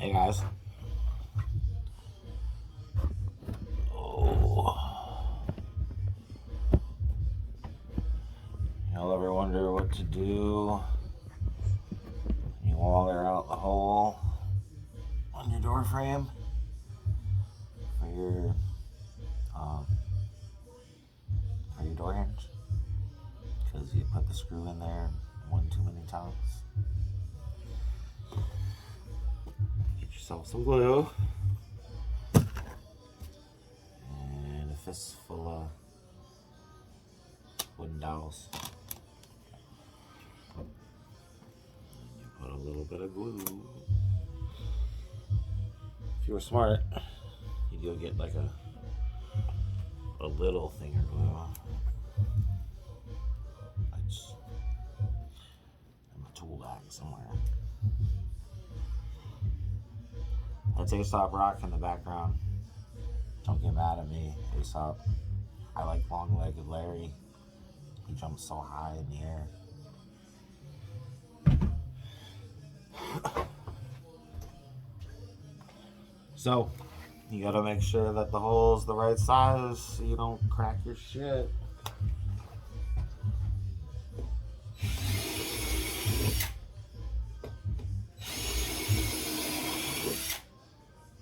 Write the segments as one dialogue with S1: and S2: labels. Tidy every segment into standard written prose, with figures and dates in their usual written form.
S1: Hey guys. Oh. Y'all ever wonder what to do when you waller out the hole on your door frame for your door hinge? Because you put the screw in there one too many times. Get yourself some glue and a fistful of wooden dowels. You put a little bit of glue. If you were smart, you'd go get like a little thing of glue. It's in my tool bag somewhere. That's Aesop Rock in the background. Don't get mad at me, Aesop. I like long-legged Larry. He jumps so high in the air. So, you gotta make sure that the hole's the right size so you don't crack your shit.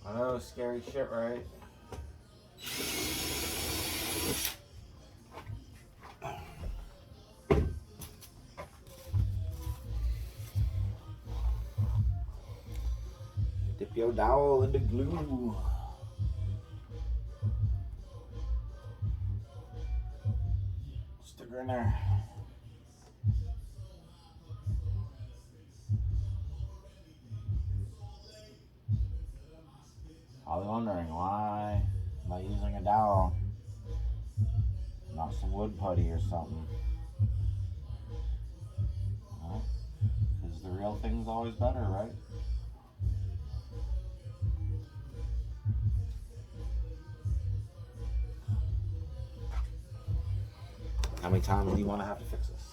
S1: I know, scary shit, right? Dip your dowel into glue. Stick her in there. Probably wondering why am I using a dowel, not some wood putty or something. Well, because the real thing's always better, right? How many times do you want to have to fix this?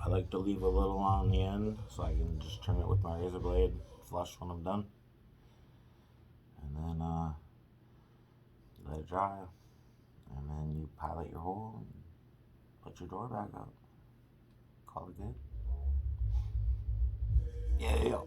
S1: I like to leave a little on the end so I can just trim it with my razor blade flush when I'm done. And then let it dry. And then you pilot your hole and put your door back up. Call it good. Yeah.